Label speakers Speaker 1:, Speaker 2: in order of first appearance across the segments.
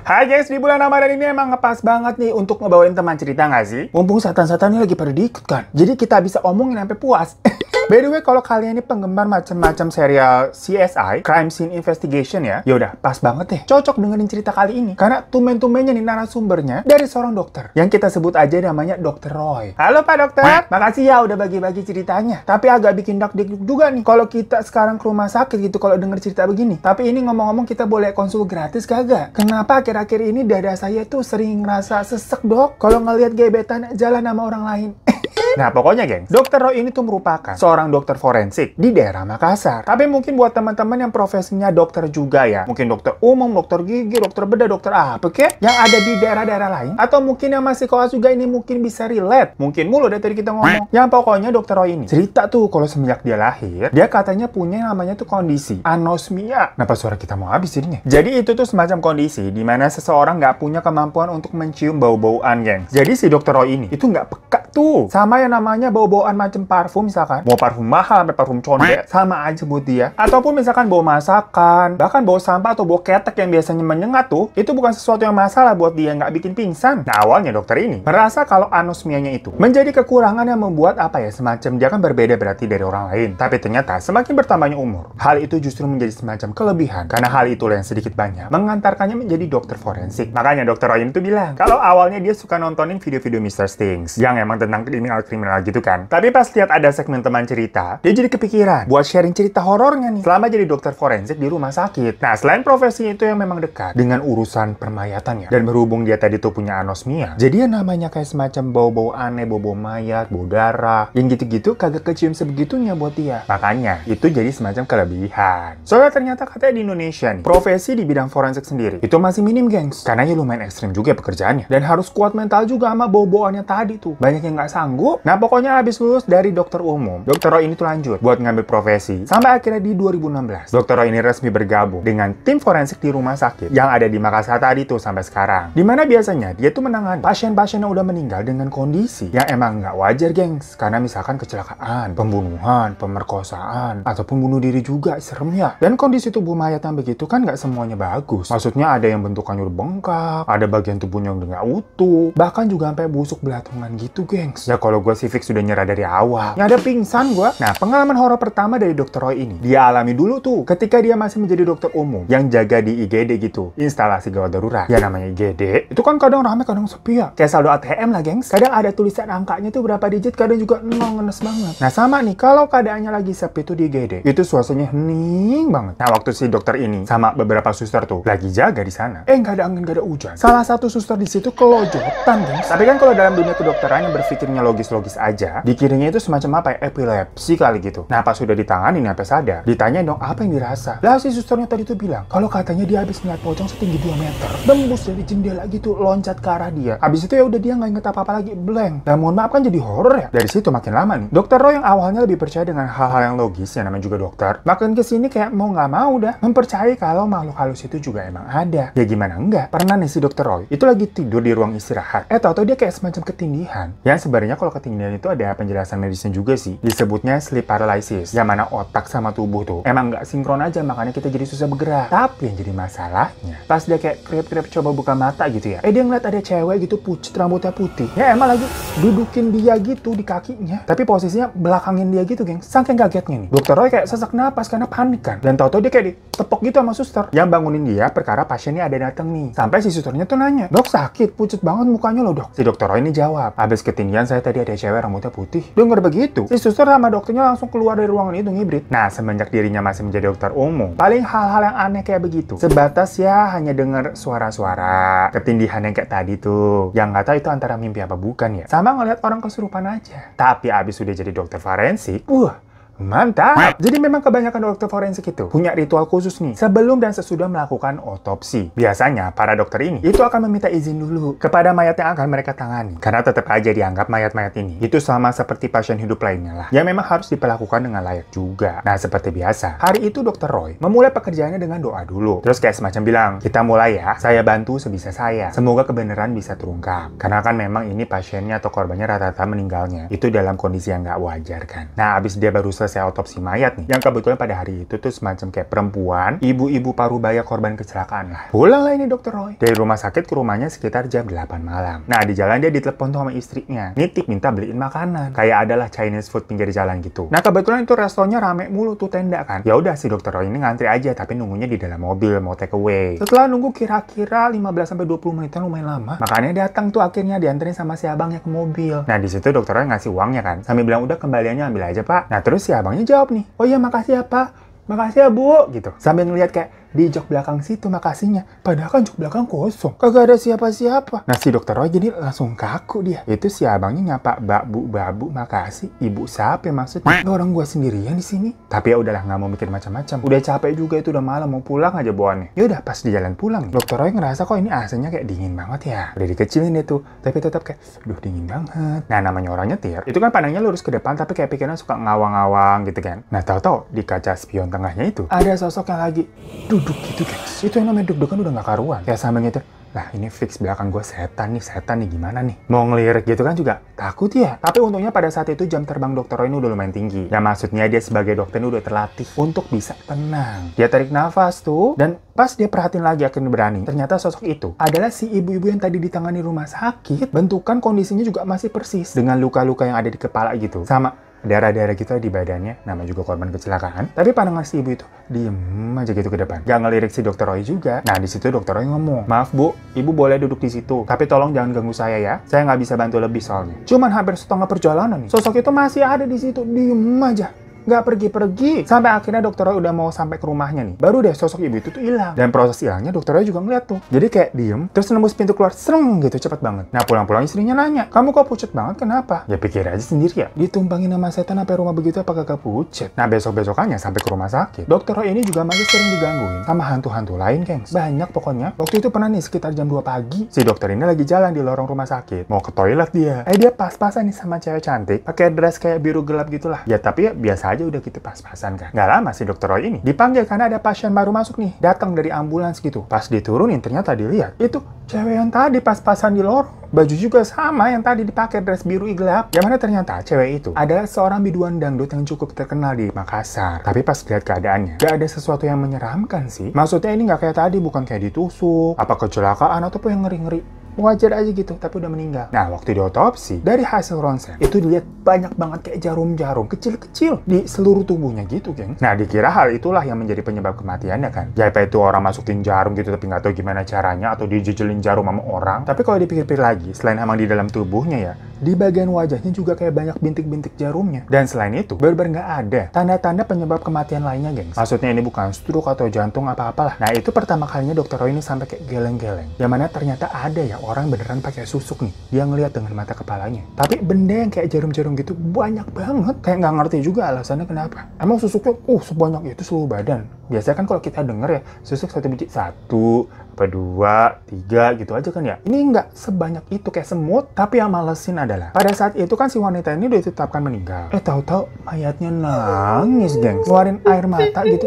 Speaker 1: Hai guys, di bulan Ramadan ini emang ngepas banget nih untuk ngebawain teman cerita nggak sih? Mumpung setan-setannya lagi pada diikut kan. Jadi kita bisa omongin sampai puas. By the way, kalau kalian ini penggemar macam-macam serial CSI, Crime Scene Investigation ya, yaudah pas banget deh. Cocok dengerin cerita kali ini. Karena tumben-tumbennya nih narasumbernya dari seorang dokter. Yang kita sebut aja namanya Dr. Roy. Halo Pak Dokter, makasih ya udah bagi-bagi ceritanya. Tapi agak bikin dak-dikduk juga nih. Kalau kita sekarang ke rumah sakit gitu kalau denger cerita begini. Tapi ini ngomong-ngomong kita boleh konsul gratis kagak? Kenapa akhir-akhir ini dada saya tuh sering ngerasa sesek dok? Kalau ngelihat gebetan jalan sama orang lain. Nah pokoknya geng, Dr. Roy ini tuh merupakan seorang dokter forensik di daerah Makassar. Tapi mungkin buat teman-teman yang profesinya dokter juga ya, mungkin dokter umum, dokter gigi, dokter bedah, dokter apa kek, yang ada di daerah-daerah lain, atau mungkin yang masih koas juga ini mungkin bisa relate. Mungkin mulu dari tadi kita ngomong. Yang pokoknya Dr. Roy ini cerita tuh kalau semenjak dia lahir, dia katanya punya yang namanya tuh kondisi anosmia. Kenapa suara kita mau habis jadinya? Jadi itu tuh semacam kondisi di mana seseorang nggak punya kemampuan untuk mencium bau-bauan geng. Jadi si Dr. Roy ini itu nggak peka tuh sama yang namanya bau-bauan macam parfum misalkan. Mau parfum mahal sampai parfum condet sama aja buat dia. Ataupun misalkan bau masakan, bahkan bau sampah atau bau ketek yang biasanya menyengat tuh, itu bukan sesuatu yang masalah buat dia, nggak bikin pingsan. Nah awalnya dokter ini merasa kalau anosmianya itu menjadi kekurangan yang membuat apa ya, semacam dia kan berbeda berarti dari orang lain. Tapi ternyata semakin bertambahnya umur, hal itu justru menjadi semacam kelebihan. Karena hal itulah yang sedikit banyak mengantarkannya menjadi dokter forensik. Makanya dokter Roy itu bilang kalau awalnya dia suka nontonin video-video Mr. Stings yang emang tentang kriminal gitu kan. Tapi pas lihat ada segmen teman cerita, dia jadi kepikiran buat sharing cerita horornya nih selama jadi dokter forensik di rumah sakit. Nah, selain profesi itu yang memang dekat dengan urusan permayatannya, dan berhubung dia tadi tuh punya anosmia, jadi yang namanya kayak semacam bau-bau aneh, bau-bau mayat, bau darah, yang gitu-gitu kagak kecium sebegitunya buat dia. Makanya, itu jadi semacam kelebihan. Soalnya ternyata katanya di Indonesia nih, profesi di bidang forensik sendiri, itu masih minim gengs. Karena ya lumayan ekstrim juga pekerjaannya. Dan harus kuat mental juga sama bau-bauannya tadi tuh. Banyak yang nggak sanggup. Nah, pokoknya habis lulus dari dokter umum, Dr. Roy ini tuh lanjut buat ngambil profesi. Sampai akhirnya di 2016, Dr. Roy ini resmi bergabung dengan tim forensik di rumah sakit yang ada di Makassar tadi tuh sampai sekarang. Dimana biasanya dia tuh menangani pasien-pasien yang udah meninggal dengan kondisi yang emang nggak wajar, gengs. Karena misalkan kecelakaan, pembunuhan, pemerkosaan, ataupun bunuh diri juga, serem ya. Dan kondisi tubuh mayat yang begitu kan nggak semuanya bagus. Maksudnya ada yang bentukannya udah bengkak, ada bagian tubuhnya yang udah nggak utuh, bahkan juga sampai busuk belatungan gitu, gengs. Ya kalau gue sih fix sudah nyerah dari awal. Yang ada pingsan gue. Nah, pengalaman horor pertama dari Dr. Roy ini, dia alami dulu tuh ketika dia masih menjadi dokter umum yang jaga di IGD gitu, instalasi gawat darurat. Ya namanya IGD, itu kan kadang rame, kadang sepi ya. Kayak saldo ATM lah, gengs. Kadang ada tulisan angkanya tuh berapa digit, kadang juga ngenes banget. Nah, sama nih, kalau keadaannya lagi sepi tuh di IGD, itu suasananya hening banget. Nah, waktu si dokter ini sama beberapa suster tuh lagi jaga di sana, nggak ada angin, nggak ada hujan. Salah satu suster di situ kelojotan, gengs. Tapi kan kalau dalam dunia kedokteran yang berpikirnya logis-logis aja, dikiranya itu semacam apa ya, epilepsi kali gitu. Nah pas sudah ditangani sampai sadar, ditanya dong apa yang dirasa. Lah si susternya tadi tuh bilang kalau katanya dia habis ngeliat pocong setinggi 2 meter tembus dari jendela gitu, loncat ke arah dia. Habis itu ya udah dia nggak inget apa-apa lagi, blank. Nah mohon maaf kan jadi horor ya. Dari situ makin lama nih, Dr. Roy yang awalnya lebih percaya dengan hal-hal yang logis, yang namanya juga dokter, makin kesini kayak mau nggak mau dah mempercayai kalau makhluk halus itu juga emang ada. Ya gimana enggak? Pernah nih si Dr. Roy itu lagi tidur di ruang istirahat, tau-tau dia kayak semacam ketindihan. Yang sebenarnya kalau ketindihan itu ada penjelasan medisnya juga sih, disebutnya sleep paralysis, yang mana otak sama tubuh tuh emang nggak sinkron aja, makanya kita jadi susah bergerak. Tapi yang jadi masalahnya, pas dia kayak krip-krip coba buka mata gitu ya, dia ngeliat ada cewek gitu pucet, rambutnya putih, ya emang lagi dudukin dia gitu di kakinya, tapi posisinya belakangin dia gitu, geng. Saking kagetnya nih, Dr. Roy kayak sesak napas karena panik kan, dan tau-tau dia kayak ditepok gitu sama suster yang bangunin dia perkara pasiennya ada dateng nih. Sampai si susternya tuh nanya, dok sakit, pucet banget mukanya loh dok. Si Dr. Roy ini jawab, habis ketindihan saya tadi ada cewek rambutnya putih. Dengar begitu, si suster sama dokternya langsung keluar dari ruangan itu ngibrit. Nah, semenjak dirinya masih menjadi dokter umum, paling hal-hal yang aneh kayak begitu sebatas ya hanya dengar suara-suara ketindihan yang kayak tadi tuh, yang nggak tahu itu antara mimpi apa bukan ya, sama ngeliat orang kesurupan aja. Tapi abis sudah jadi dokter forensik, mantap! Jadi memang kebanyakan dokter forensik itu punya ritual khusus nih sebelum dan sesudah melakukan otopsi. Biasanya para dokter ini itu akan meminta izin dulu kepada mayat yang akan mereka tangani. Karena tetap aja dianggap mayat-mayat ini itu sama seperti pasien hidup lainnya lah, yang memang harus diperlakukan dengan layak juga. Nah seperti biasa, hari itu Dr. Roy memulai pekerjaannya dengan doa dulu. Terus kayak semacam bilang, kita mulai ya, saya bantu sebisa saya. Semoga kebenaran bisa terungkap. Karena kan memang ini pasiennya atau korbannya rata-rata meninggalnya itu dalam kondisi yang nggak wajar kan. Nah abis dia baru selesai otopsi mayat nih, yang kebetulan pada hari itu tuh semacam kayak perempuan, ibu-ibu parubaya korban kecelakaan lah. Pulang lah ini Dokter Roy. Dari rumah sakit ke rumahnya sekitar jam 8 malam. Nah, di jalan dia ditelepon tuh sama istrinya. Nitip minta beliin makanan. Kayak adalah Chinese food pinggir jalan gitu. Nah, kebetulan itu restonya rame mulu tuh tenda kan. Ya udah si Dokter Roy ini ngantri aja, tapi nunggunya di dalam mobil mau take away. Setelah nunggu kira-kira 15-20 menitan lumayan lama, makanya datang tuh akhirnya dianterin sama si abangnya ke mobil. Nah, di situ Dokter Roy ngasih uangnya kan. Sambil bilang udah kembaliannya ambil aja, Pak. Nah, terus si abangnya jawab nih, "Oh iya, makasih ya, Pak. Makasih ya, Bu," gitu. Sambil ngeliat kayak di jok belakang situ makasihnya. Padahal kan jok belakang kosong. Kagak ada siapa-siapa. Nah, si Dokter Roy jadi langsung kaku dia. Itu si abangnya nyapa, "Babu, babu, makasih." Ibu siapa maksudnya? Orang gua sendirian di sini. Tapi ya udahlah, nggak mau mikir macam-macam. Udah capek juga, itu udah malam, mau pulang aja bawaannya. Ya udah, pas di jalan pulang nih, Dokter Roy ngerasa kok ini AC-nya kayak dingin banget ya. Udah dikecilin itu, tapi tetap kayak, duh dingin banget. Nah, namanya orang nyetir, itu kan pandangnya lurus ke depan, tapi kayak pikirannya suka ngawang-ngawang gitu kan. Nah, tahu-tahu di kaca spion tengahnya itu ada sosok yang lagi duduk gitu guys. Itu yang namanya deg-degan udah gak karuan. Kayak sambil nyetir, lah ini fix belakang gue setan nih gimana nih. Mau ngelirik gitu kan juga takut ya. Tapi untungnya pada saat itu jam terbang Dokter Roy ini udah lumayan tinggi. Ya maksudnya dia sebagai dokter ini udah terlatih untuk bisa tenang. Dia tarik nafas tuh, dan pas dia perhatiin lagi akhirnya berani. Ternyata sosok itu adalah si ibu-ibu yang tadi ditangani rumah sakit. Bentukan kondisinya juga masih persis. Dengan luka-luka yang ada di kepala gitu. Sama darah-darah gitu di badannya, nama juga korban kecelakaan. Tapi pandangan si ibu itu diem aja gitu ke depan, gak ngelirik si Dokter Roy juga. Nah, di situ Dokter Roy ngomong, "Maaf Bu, Ibu boleh duduk di situ, tapi tolong jangan ganggu saya ya. Saya nggak bisa bantu lebih soalnya." Cuman hampir setengah perjalanan nih, sosok itu masih ada di situ, diem aja. Nggak pergi-pergi. Sampai akhirnya Dokter Roy udah mau sampai ke rumahnya nih. Baru deh sosok ibu itu tuh hilang. Dan proses hilangnya Dokter Roy juga ngeliat tuh. Jadi kayak diem, terus nembus pintu keluar, sereng gitu, cepet banget. Nah, pulang-pulang istrinya nanya, "Kamu kok pucet banget, kenapa?" Ya pikir aja sendiri ya. Ditumpangin sama setan sampai rumah begitu apa kagak pucet. Nah, besok-besokannya sampai ke rumah sakit, Dokter Roy ini juga masih sering digangguin sama hantu-hantu lain, gengs. Banyak pokoknya. Waktu itu pernah nih sekitar jam 2 pagi, si dokter ini lagi jalan di lorong rumah sakit. Mau ke toilet dia. Dia pas-pasan nih sama cewek cantik, pakai dress kayak biru gelap gitulah. Ya tapi ya biasa aja udah gitu pas-pasan kan. Gak lama si Dokter Roy ini dipanggil karena ada pasien baru masuk nih, datang dari ambulans gitu. Pas diturunin ternyata dilihat itu cewek yang tadi pas-pasan di lorong. Baju juga sama yang tadi dipakai, dress biru gelap. Yang mana ternyata cewek itu adalah seorang biduan dangdut yang cukup terkenal di Makassar. Tapi pas lihat keadaannya, gak ada sesuatu yang menyeramkan sih. Maksudnya ini gak kayak tadi, bukan kayak ditusuk, apa kecelakaan ataupun yang ngeri-ngeri. Wajar aja gitu, tapi udah meninggal. Nah, waktu diotopsi, dari hasil ronsen, itu dilihat banyak banget kayak jarum-jarum kecil-kecil di seluruh tubuhnya gitu, geng. Nah, dikira hal itulah yang menjadi penyebab kematiannya kan. Ya, apa itu orang masukin jarum gitu, tapi nggak tahu gimana caranya, atau dijejelin jarum sama orang. Tapi kalau dipikir-pikir lagi, selain emang di dalam tubuhnya ya, di bagian wajahnya juga kayak banyak bintik-bintik jarumnya. Dan selain itu, bener-bener nggak ada tanda-tanda penyebab kematian lainnya, geng. Maksudnya ini bukan stroke atau jantung apa-apalah. Nah, itu pertama kalinya Dokter Roy ini sampai kayak geleng-geleng. Yang mana ternyata ada ya orang beneran pakai susuk nih. Dia ngelihat dengan mata kepalanya. Tapi benda yang kayak jarum-jarum gitu banyak banget. Kayak nggak ngerti juga alasannya kenapa. Emang susuknya sebanyak itu seluruh badan. Biasanya kan kalau kita denger ya, susuk satu biji, 1, 2, 3 gitu aja kan ya. Ini nggak sebanyak itu kayak semut. Tapi yang malesin adalah pada saat itu kan si wanita ini udah ditetapkan meninggal. Tahu-tahu mayatnya nangis, geng. Ngeluarin air mata gitu,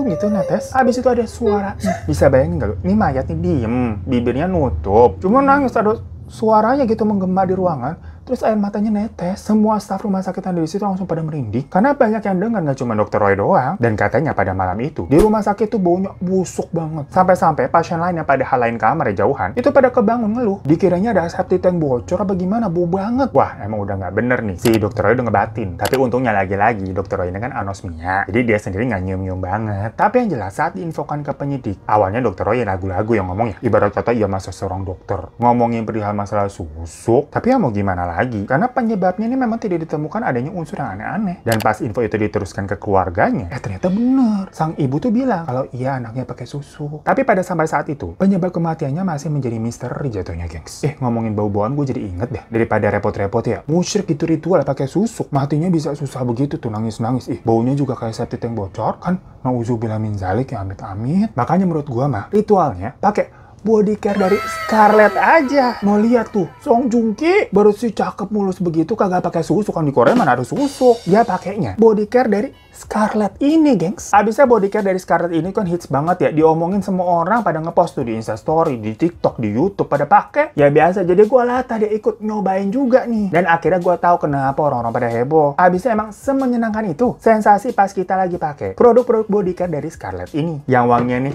Speaker 1: gitu netes. Habis itu ada suara. Bisa bayangin nggak? Ini mayatnya diem, bibirnya nutup. Cuma nangis, ada suaranya gitu menggema di ruangan. Terus air matanya netes. Semua staf rumah sakit yang di situ langsung pada merinding. Karena banyak yang dengar, nggak cuma Dokter Roy doang. Dan katanya pada malam itu, di rumah sakit tuh baunya busuk banget. Sampai-sampai pasien lain yang pada hal lain kamar ya jauhan, itu pada kebangun ngeluh. Dikiranya ada septic tank bocor apa gimana, bau banget. Wah, emang udah nggak bener nih. Si Dokter Roy udah ngebatin. Tapi untungnya lagi-lagi, Dokter Roy ini kan anosmia. Jadi dia sendiri nggak nyium-nyium banget. Tapi yang jelas saat diinfokan ke penyidik, awalnya Dokter Roy ragu-ragu yang ngomong ya. Ibarat kata ia masa seorang dokter ngomongin perihal masalah susuk. Tapi ya mau gimana lagi, karena penyebabnya ini memang tidak ditemukan adanya unsur yang aneh-aneh. Dan pas info itu diteruskan ke keluarganya, ternyata bener. Sang ibu tuh bilang kalau iya anaknya pakai susu. Tapi pada sampai saat itu, penyebab kematiannya masih menjadi misteri jatuhnya, gengs. Ngomongin bau-bauan gue jadi inget deh. Daripada repot-repot ya, musyrik gitu ritual pakai susuk. Matinya bisa susah begitu tuh, nangis-nangis. Baunya juga kayak septic tank bocor kan. Nauzubillah min zalik ya, amit-amit. Makanya menurut gue mah, ritualnya pakai body care dari Scarlett aja. Mau lihat tuh, Song Joong Ki baru sih cakep mulus begitu, kagak pakai susu. Kan di Korea mana ada susu. Dia pakainya body care dari Scarlett ini, gengs. Abisnya body care dari Scarlett ini kan hits banget ya. Diomongin semua orang pada ngepost tuh di Instastory, di TikTok, di YouTube pada pakai. Ya biasa, jadi gue latah dia ikut nyobain juga nih. Dan akhirnya gue tahu kenapa orang-orang pada heboh. Abisnya emang semenyenangkan itu sensasi pas kita lagi pakai produk-produk body care dari Scarlett ini. Yang wanginya nih,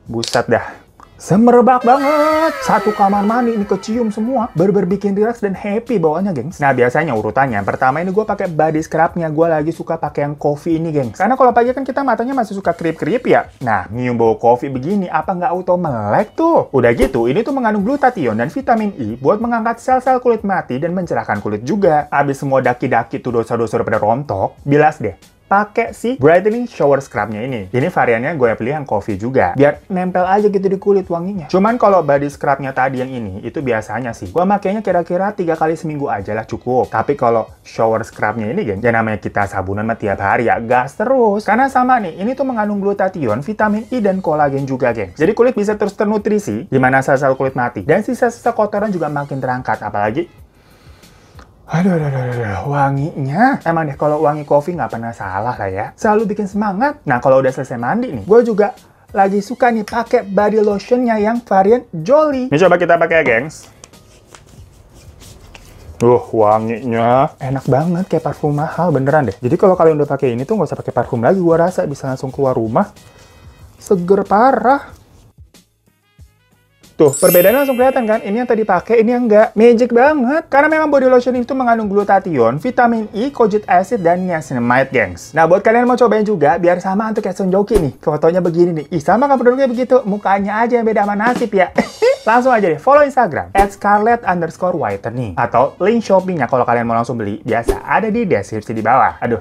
Speaker 1: buset dah. Semerbak banget. Satu kamar mandi ini kecium semua. Bener-bener bikin relax dan happy bawaannya, gengs. Nah, biasanya urutannya. Pertama ini gue pakai body scrubnya. Gue lagi suka pakai yang coffee ini, gengs. Karena kalau pagi kan kita matanya masih suka kerip-kerip ya. Nah, nyium bau coffee begini, apa nggak auto melek tuh? Udah gitu, ini tuh mengandung glutathione dan vitamin E buat mengangkat sel-sel kulit mati dan mencerahkan kulit juga. Abis semua daki-daki tuh dosa-dosa pada rontok, bilas deh. Pakai si brightening shower scrubnya ini. Ini variannya gue pilih yang coffee juga. Biar nempel aja gitu di kulit wanginya. Cuman kalau body scrubnya tadi yang ini, itu biasanya sih. Gue makainya kira-kira 3 kali seminggu aja lah cukup. Tapi kalau shower scrubnya ini, geng, ya namanya kita sabunan mah tiap hari ya, gas terus. Karena sama nih, ini tuh mengandung glutathione, vitamin E, dan kolagen juga, geng. Jadi kulit bisa terus ternutrisi, di mana sel-sel kulit mati. Dan sisa-sisa kotoran juga makin terangkat. Apalagi aduh, wanginya. Emang deh kalau wangi kopi nggak pernah salah lah ya. Selalu bikin semangat. Nah, kalau udah selesai mandi nih, gue juga lagi suka nih pakai body lotionnya yang varian Jolly. Ini coba kita pakai ya, gengs. Wanginya enak banget kayak parfum mahal beneran deh. Jadi kalau kalian udah pakai ini tuh nggak usah pakai parfum lagi. Gue rasa bisa langsung keluar rumah seger parah. Tuh, perbedaannya langsung kelihatan kan? Ini yang tadi pakai, ini yang enggak. Magic banget. Karena memang body lotion itu mengandung glutathione, vitamin E, kojic acid, dan niacinamide, gengs. Nah, buat kalian yang mau cobain juga, biar sama untuk kayak Song Joong Ki nih. Fotonya begini nih. Ih, sama kan produknya begitu. Mukanya aja yang beda sama nasib ya. Langsung aja deh, follow Instagram @scarlett_whitening. Atau link Shopee-nya kalau kalian mau langsung beli. Biasa ada di deskripsi di bawah. Aduh.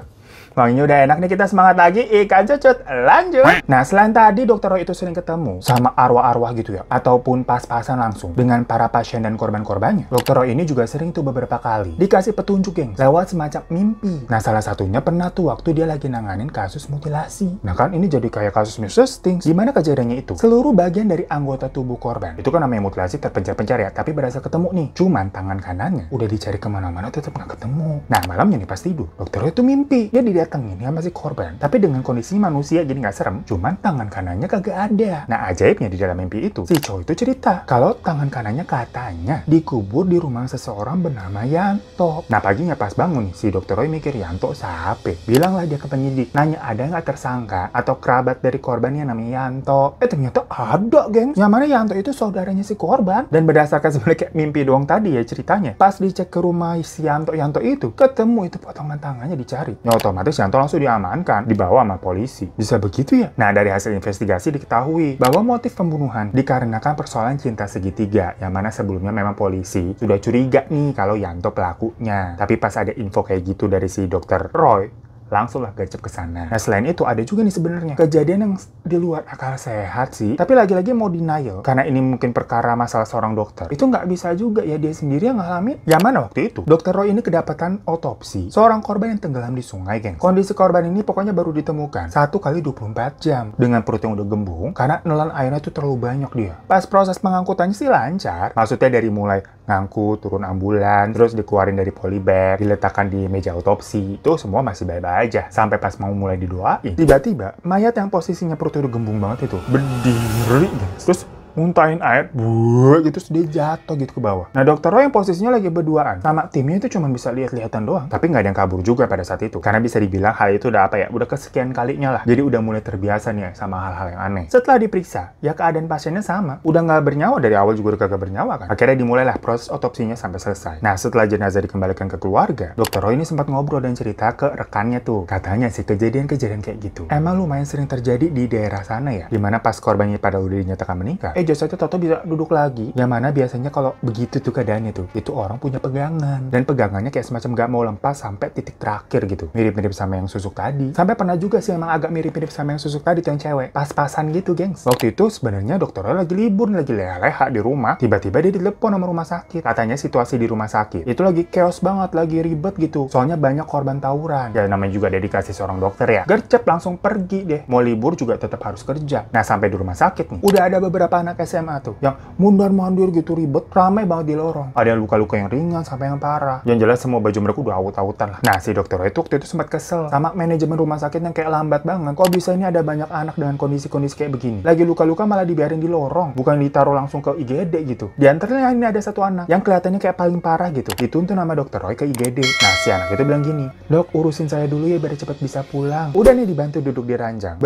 Speaker 1: Wanginya udah enak nih, kita semangat lagi. Ikan cucut, lanjut. Nah, selain tadi Dr. Roy itu sering ketemu sama arwah-arwah gitu ya, ataupun pas-pasan langsung dengan para pasien dan korban-korbannya. Dr. Roy ini juga sering tuh beberapa kali dikasih petunjuk, geng, lewat semacam mimpi. Nah, salah satunya pernah tuh waktu dia lagi nanganin kasus mutilasi. Nah kan, ini jadi kayak kasus Mrs. Things. Gimana kejadiannya itu? Seluruh bagian dari anggota tubuh korban, itu kan namanya mutilasi, terpencar-pencar ya, tapi berhasil ketemu nih. Cuman tangan kanannya udah dicari kemana-mana tetap nggak ketemu. Nah, malamnya nih pas tidur, Dr. Roy itu mimpi. Dia datengin ya masih korban, tapi dengan kondisi manusia jadi nggak serem, cuman tangan kanannya kagak ada. Nah, ajaibnya di dalam mimpi itu, si cowok itu cerita kalau tangan kanannya katanya dikubur di rumah seseorang bernama Yanto. Nah, paginya pas bangun nih, si Dr. Roy mikir, Yanto siapa? Bilanglah dia ke penyidik, nanya ada nggak tersangka atau kerabat dari korban yang namanya Yanto. Ternyata ada, geng. Yang mana Yanto itu saudaranya si korban. Dan berdasarkan sebenarnya kayak mimpi doang tadi ya ceritanya, pas dicek ke rumah si Yanto itu, ketemu itu potongan tangannya dicari. Ya otomatis Yanto langsung diamankan, dibawa sama polisi. Bisa begitu ya? Nah, dari hasil investigasi diketahui bahwa motif pembunuhan dikarenakan persoalan cinta segitiga, yang mana sebelumnya memang polisi sudah curiga nih kalau Yanto pelakunya. Tapi pas ada info kayak gitu dari si Dr. Roy, langsunglah gercep ke sana. Nah, selain itu ada juga nih sebenarnya kejadian yang di luar akal sehat sih, tapi lagi-lagi mau denial karena ini mungkin perkara masalah seorang dokter. Itu nggak bisa juga ya, dia sendiri yang ngalamin. Yang mana waktu itu Dr. Roy ini kedapatan otopsi seorang korban yang tenggelam di sungai, geng. Kondisi korban ini pokoknya baru ditemukan 1 kali 24 jam dengan perut yang udah gembung karena nelan airnya tuh terlalu banyak dia. Pas proses pengangkutannya sih lancar, maksudnya dari mulai ngangkut, turun ambulan, terus dikeluarin dari polybag, diletakkan di meja otopsi, itu semua masih baik-baik aja. Sampai pas mau mulai didoain, tiba-tiba mayat yang posisinya perutnya udah gembung banget itu berdiri, terus muntahin air, gitu, terus dia jatuh gitu ke bawah. Nah, Dr. Roy yang posisinya lagi berduaan sama timnya itu cuma bisa lihat-lihatan doang, tapi nggak ada yang kabur juga pada saat itu, karena bisa dibilang hal itu udah apa ya, udah kesekian kalinya lah, jadi udah mulai terbiasa nih sama hal-hal yang aneh. Setelah diperiksa, ya keadaan pasiennya sama, udah nggak bernyawa, dari awal juga udah kagak bernyawa kan. Akhirnya dimulailah proses otopsinya sampai selesai. Nah, setelah jenazah dikembalikan ke keluarga, Dr. Roy ini sempat ngobrol dan cerita ke rekannya tuh, katanya sih kejadian-kejadian kayak gitu emang lumayan sering terjadi di daerah sana ya, dimana pas korbannya pada udah dinyatakan meninggal, jasanya Toto bisa duduk lagi. Yang mana biasanya kalau begitu tuh keadaannya tuh, itu orang punya pegangan. Dan pegangannya kayak semacam gak mau lepas sampai titik terakhir gitu. Mirip-mirip sama yang susuk tadi. Sampai pernah juga sih emang agak mirip-mirip sama yang susuk tadi tuh yang cewek. Pas-pasan gitu, gengs. Waktu itu sebenarnya dokternya lagi libur, lagi leha-leha di rumah. Tiba-tiba dia ditelepon sama rumah sakit. Katanya situasi di rumah sakit itu lagi chaos banget, lagi ribet gitu. Soalnya banyak korban tawuran. Ya namanya juga dedikasi seorang dokter ya. Gercep langsung pergi deh. Mau libur juga tetap harus kerja. Nah, sampai di rumah sakit nih, udah ada beberapa anak anak SMA tuh yang mundar-mandir gitu ribet, ramai banget di lorong. Ada yang luka-luka yang ringan sampai yang parah. Yang jelas semua baju mereka udah awut-awutan lah. Nah, si dokter Roy itu waktu itu sempat kesel sama manajemen rumah sakit yang kayak lambat banget. Kok bisa ini ada banyak anak dengan kondisi-kondisi kayak begini? Lagi luka-luka malah dibiarin di lorong, bukan ditaruh langsung ke IGD gitu. Di antaranya ini ada satu anak yang kelihatannya kayak paling parah gitu. Dituntun nama dokter Roy ke IGD. Nah, si anak itu bilang gini, "Dok, urusin saya dulu ya biar cepet bisa pulang." Udah nih dibantu duduk di ranjang.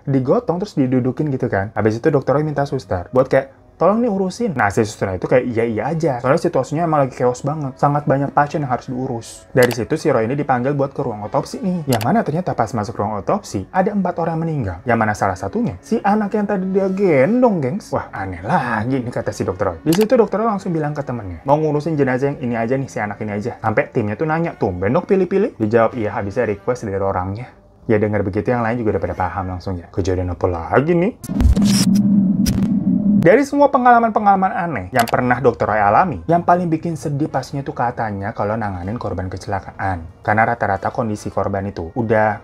Speaker 1: Digotong terus didudukin gitu kan. Habis itu dokter Roy minta suster buat kayak, "Tolong nih urusin." Nah, si susternya itu kayak iya aja. Soalnya situasinya emang lagi chaos banget. Sangat banyak pasien yang harus diurus. Dari situ si Roy ini dipanggil buat ke ruang otopsi nih. Yang mana ternyata pas masuk ruang otopsi, ada 4 orang yang meninggal. Yang mana salah satunya, si anak yang tadi dia gendong, gengs. Wah, aneh lagi nih kata si dokter Roy. Di situ dokter Roy langsung bilang ke temennya, "Mau ngurusin jenazah yang ini aja nih, si anak ini aja." Sampai timnya tuh nanya, "Tumben dok pilih-pilih?" Dijawab, "Iya, habisnya request dari orangnya." Ya dengar begitu yang lain juga udah pada paham langsung ya. Kejadian apa lagi nih? Dari semua pengalaman-pengalaman aneh yang pernah Dr. Roy alami, yang paling bikin sedih pastinya tuh katanya kalau nanganin korban kecelakaan. Karena rata-rata kondisi korban itu udah,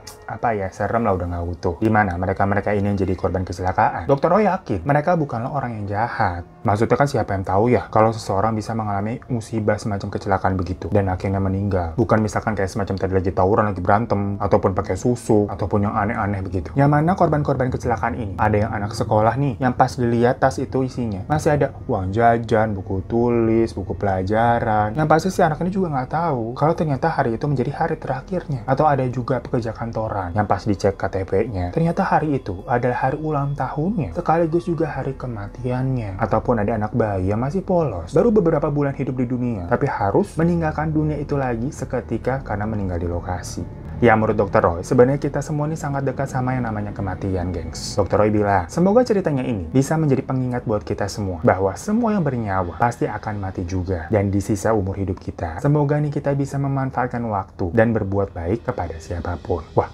Speaker 1: serem lah, udah nggak utuh. Dimana mereka-mereka ini yang jadi korban kecelakaan. Dr. Roy yakin mereka bukanlah orang yang jahat. Maksudnya kan siapa yang tahu ya kalau seseorang bisa mengalami musibah semacam kecelakaan begitu dan akhirnya meninggal. Bukan misalkan kayak semacam tadi lagi tawuran, lagi berantem, ataupun pakai susu, ataupun yang aneh-aneh begitu. Yang mana korban-korban kecelakaan ini, ada yang anak sekolah nih, yang pas dilihat tas itu isinya masih ada uang jajan, buku tulis, buku pelajaran. Yang pasti si anak ini juga nggak tahu kalau ternyata hari itu menjadi hari terakhirnya. Atau ada juga pekerja kantoran yang pas dicek KTP-nya, ternyata hari itu adalah hari ulang tahunnya, sekaligus juga hari kematiannya. Ataupun ada anak bayi yang masih polos, baru beberapa bulan hidup di dunia, tapi harus meninggalkan dunia itu lagi seketika karena meninggal di lokasi. Ya, menurut Dr. Roy, sebenarnya kita semua ini sangat dekat sama yang namanya kematian, gengs. Dr. Roy bilang, semoga ceritanya ini bisa menjadi pengingat buat kita semua, bahwa semua yang bernyawa pasti akan mati juga. Dan di sisa umur hidup kita, semoga nih kita bisa memanfaatkan waktu dan berbuat baik kepada siapapun. Wah,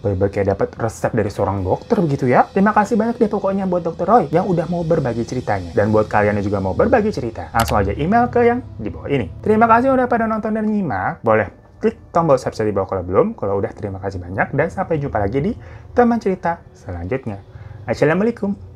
Speaker 1: bener-bener kayak dapat resep dari seorang dokter begitu ya. Terima kasih banyak deh pokoknya buat Dr. Roy yang udah mau berbagi ceritanya. Dan buat kalian yang juga mau berbagi cerita, langsung aja email ke yang di bawah ini. Terima kasih udah pada nonton dan nyimak. Boleh klik tombol subscribe di bawah kalau belum. Kalau udah, terima kasih banyak. Dan sampai jumpa lagi di teman cerita selanjutnya. Assalamualaikum.